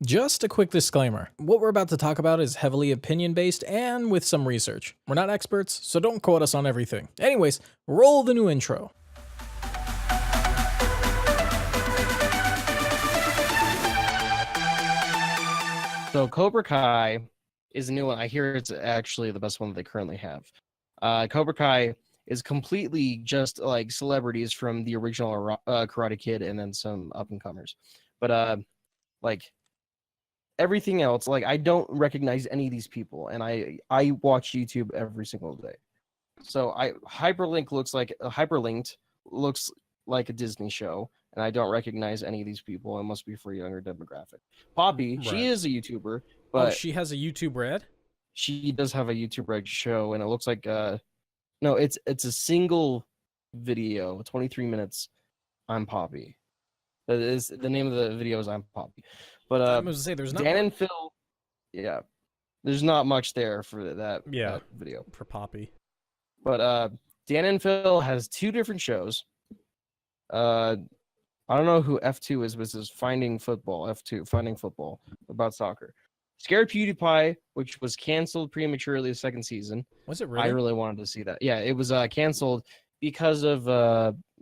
Just a quick disclaimer. What we're about to talk about is heavily opinion-based and with some research. We're not experts, so don't quote us on everything. Anyways, roll the new intro. So Cobra Kai is a new one. I hear it's actually the best one that they currently have. Cobra Kai is completely just like celebrities from the original Karate Kid and then some up-and-comers. But like everything else, like I don't recognize any of these people, and I watch YouTube every single day. So Hyperlinked looks like a Disney show, and I don't recognize any of these people. It must be for a younger demographic. Poppy, Right. she is a YouTuber, Oh, but she has a YouTube Red? she does have a YouTube Red show, and it looks like no, it's a single video, 23 minutes. I'm Poppy. That is the name of the video is I'm Poppy. But I was gonna say there's not Dan and Phil, yeah, there's not much there for that video for Poppy. But Dan and Phil has two different shows. I don't know who F2 is, but this is Finding Football. F2, Finding Football, about soccer. Scared PewDiePie, which was canceled prematurely the second season. Was it really? I really wanted to see that. Yeah, it was canceled because of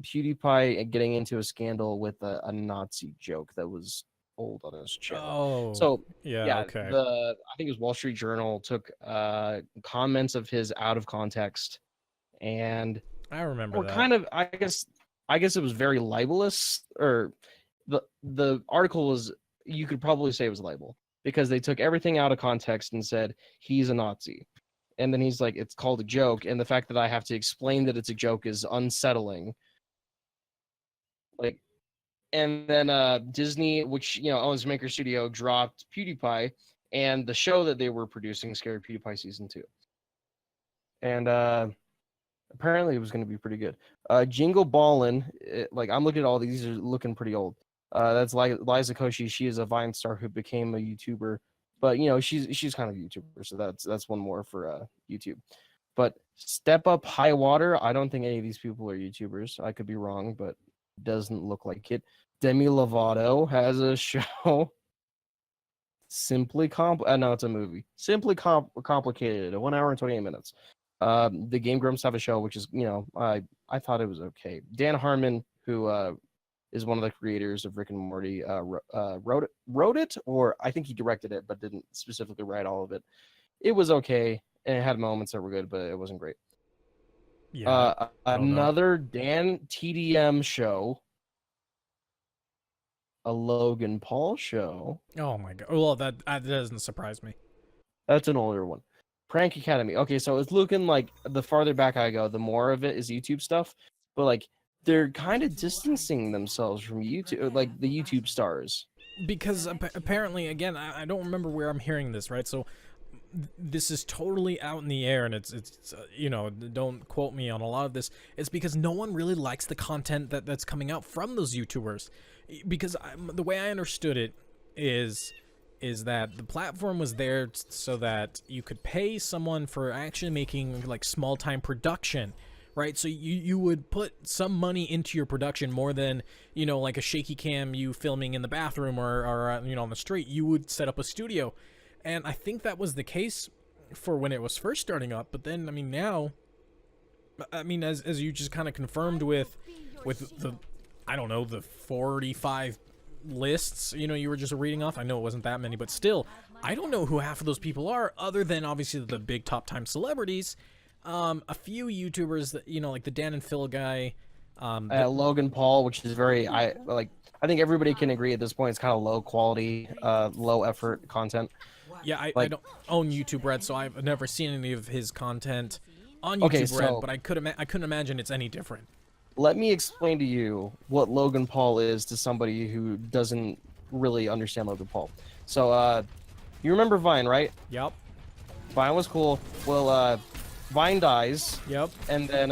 PewDiePie getting into a scandal with a Nazi joke that was old on his channel. Oh, so yeah, okay. I think it was Wall Street Journal took comments of his out of context, and I remember that. kind of, I guess it was very libelous, or the article was, you could probably say it was libel, because they took everything out of context and said he's a Nazi. And then he's like, it's called a joke, and the fact that I have to explain that it's a joke is unsettling. Like, and then Disney, which owns Maker Studio, dropped PewDiePie and the show that they were producing, Scary PewDiePie Season 2. And apparently it was going to be pretty good. Jingle Ballin', like I'm looking at all these are looking pretty old. That's Liza Koshy. She is a Vine star who became a YouTuber, but she's kind of a YouTuber, so that's one more for YouTube. But Step Up High Water, I don't think any of these people are YouTubers. I could be wrong, but it doesn't look like it. Demi Lovato has a show. No, it's a movie. Simply Complicated, 1 hour and 28 minutes. The Game Grumps have a show, which is, I thought it was okay. Dan Harmon, who is one of the creators of Rick and Morty, wrote it, or I think he directed it, but didn't specifically write all of it. It was okay, and it had moments that were good, but it wasn't great. Yeah. Another Dan TDM show. A Logan Paul show. Oh my god. Well, that doesn't surprise me. That's an older one. Prank Academy. Okay, so it's looking like the farther back I go, the more of it is YouTube stuff. But like they're kind of distancing themselves from YouTube, like the YouTube stars. Because apparently, again, I don't remember where I'm hearing this, right? So this is totally out in the air, and it's don't quote me on a lot of this. It's because no one really likes the content that's coming out from those YouTubers. Because the way I understood it is that the platform was there so that you could pay someone for actually making like small-time production, right? So you would put some money into your production more than, like a shaky cam you filming in the bathroom or on the street. You would set up a studio. And I think that was the case for when it was first starting up. But then, now, as you just kind of confirmed with the, I don't know, the 45 lists, you were just reading off. I know it wasn't that many, but still, I don't know who half of those people are, other than obviously the big top-time celebrities. A few YouTubers that, like the Dan and Phil guy. Logan Paul, which is very, I think everybody can agree at this point, it's kind of low quality, low effort content. Yeah, I don't own YouTube Red, so I've never seen any of his content on YouTube Red, but I couldn't imagine it's any different. Let me explain to you what Logan Paul is to somebody who doesn't really understand Logan Paul. So, you remember Vine, right? Yep. Vine was cool. Well, Vine dies. Yep. And then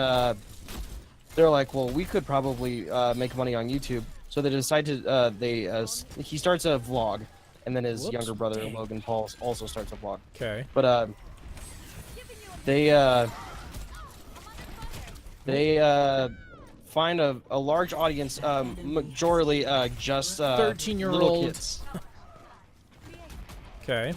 they're like, well, we could probably make money on YouTube. So they decide to, he starts a vlog. And then his younger brother, Logan Paul, also starts a vlog. Okay. But they find a large audience, majorly just 13-year-old little kids. Okay.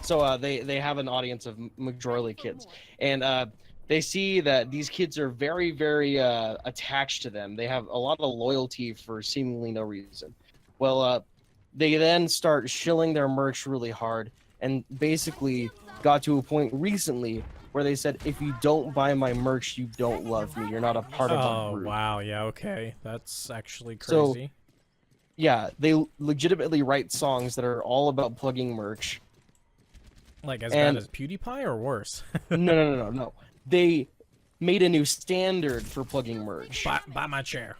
So they have an audience of majorly kids, and they see that these kids are very, very attached to them. They have a lot of loyalty for seemingly no reason. Well, they then start shilling their merch really hard, and basically got to a point recently where they said, if you don't buy my merch, you don't love me. You're not a part of our Oh, group. wow. Yeah, okay. That's actually So, crazy. yeah, they legitimately write songs that are all about plugging merch. Like, as And bad as PewDiePie or worse? no. They made a new standard for plugging merch. Buy my chair.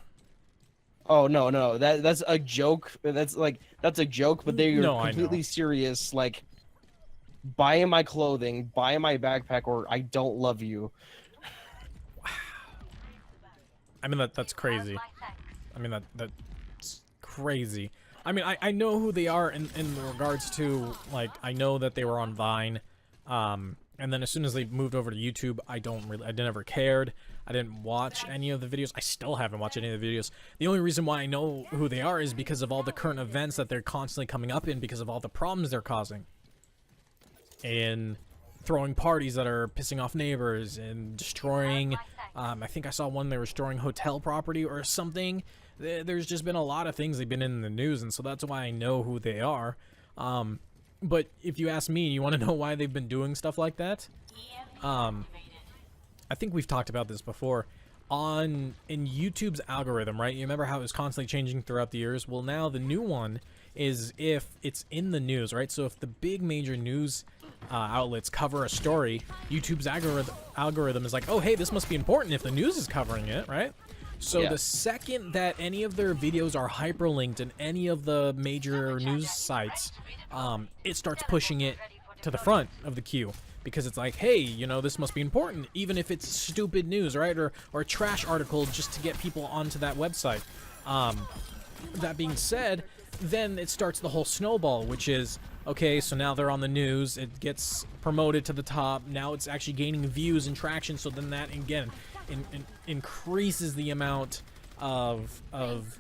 Oh no, that's a joke. That's a joke, but they are No, I know. completely serious. Like, buy my clothing, buy my backpack, or I don't love you. I mean, that's crazy. I mean, that's crazy. I mean, I know who they are in regards to, like, I know that they were on Vine, and then as soon as they moved over to YouTube, I never cared. I didn't watch any of the videos. I still haven't watched any of the videos. The only reason why I know who they are is because of all the current events that they're constantly coming up in, because of all the problems they're causing. And throwing parties that are pissing off neighbors and destroying, I think I saw one they were destroying hotel property or something. There's just been a lot of things they've been in the news, and so that's why I know who they are. But if you ask me, you want to know why they've been doing stuff like that? I think we've talked about this before. In YouTube's algorithm, right? You remember how it was constantly changing throughout the years? Well, now the new one is if it's in the news, right? So if the big major news outlets cover a story, YouTube's algorithm is like, oh, hey, this must be important if the news is covering it, right? So Yeah. the second that any of their videos are hyperlinked in any of the major news sites, it starts pushing it to the front of the queue. Because it's like, hey, you know, this must be important, even if it's stupid news, right? Or a trash article just to get people onto that website. That being said, then it starts the whole snowball, which is, okay, so now they're on the news, it gets promoted to the top, now it's actually gaining views and traction, so then that, again, increases the amount of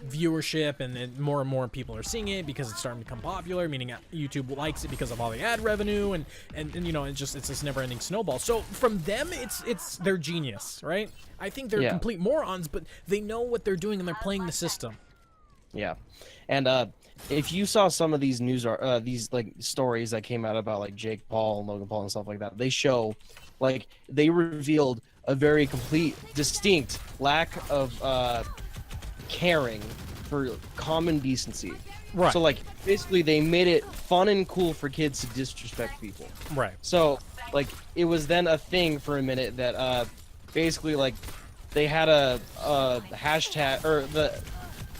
viewership, and more people are seeing it because it's starting to become popular, meaning YouTube likes it because of all the ad revenue, and you know, it's this never-ending snowball. So from them, it's they're genius, right? I think they're complete morons, but they know what they're doing and they're playing the system. Yeah, and if you saw some of these these like stories that came out about like Jake Paul and Logan Paul and stuff like that, they show, like, they revealed a very complete, distinct lack of caring for common decency. Right. So, like, basically they made it fun and cool for kids to disrespect people. Right. So, like, it was then a thing for a minute that basically, like, they had a hashtag, or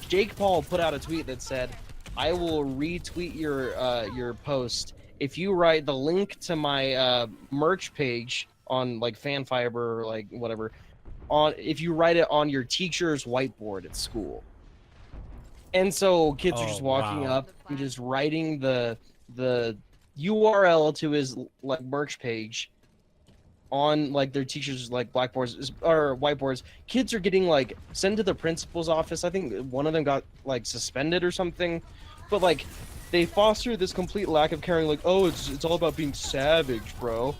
Jake Paul put out a tweet that said, I will retweet your post if you write the link to my merch page on, like, Fanfiber or, like, whatever, if you write it on your teacher's whiteboard at school. And so kids are just walking up and just writing the URL to his, like, merch page on, like, their teachers', like, blackboards or whiteboards. Kids are getting, like, sent to the principal's office. I think one of them got, like, suspended or something. But, like, they foster this complete lack of caring, like, oh, it's all about being savage, bro.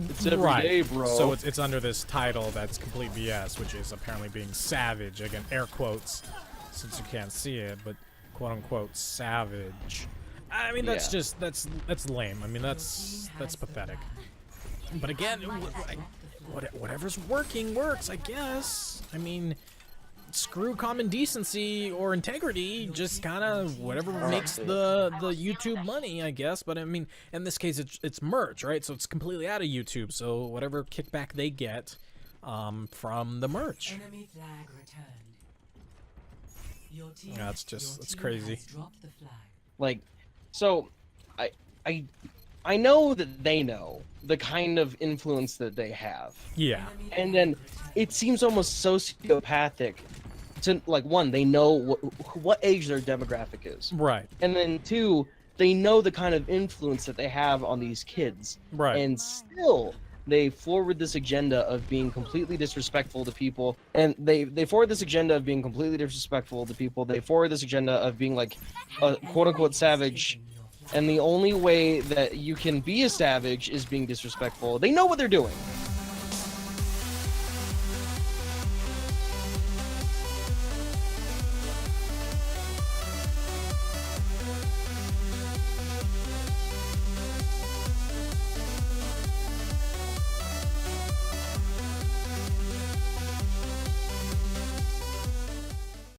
It's every day, bro. So it's under this title that's complete BS, which is apparently being savage. Again, air quotes, since you can't see it, but quote unquote savage. I mean, that's just that's lame. I mean, that's pathetic. But again, whatever's working works, I guess. I mean, screw common decency or integrity, just kind of whatever makes the YouTube money, I guess. But I mean, in this case, it's merch, right? So it's completely out of YouTube. So whatever kickback they get from the merch. Enemy flag returned. Your team, That's crazy. Like, so I know that they know the kind of influence that they have. Yeah. And then it seems almost sociopathic to, like, one, they know what age their demographic is. Right. And then two, they know the kind of influence that they have on these kids. Right. And still they forward this agenda of being completely disrespectful to people. And they forward this agenda of being completely disrespectful to people. They forward this agenda of being, like, a quote-unquote savage And the only way that you can be a savage is being disrespectful. They know what they're doing.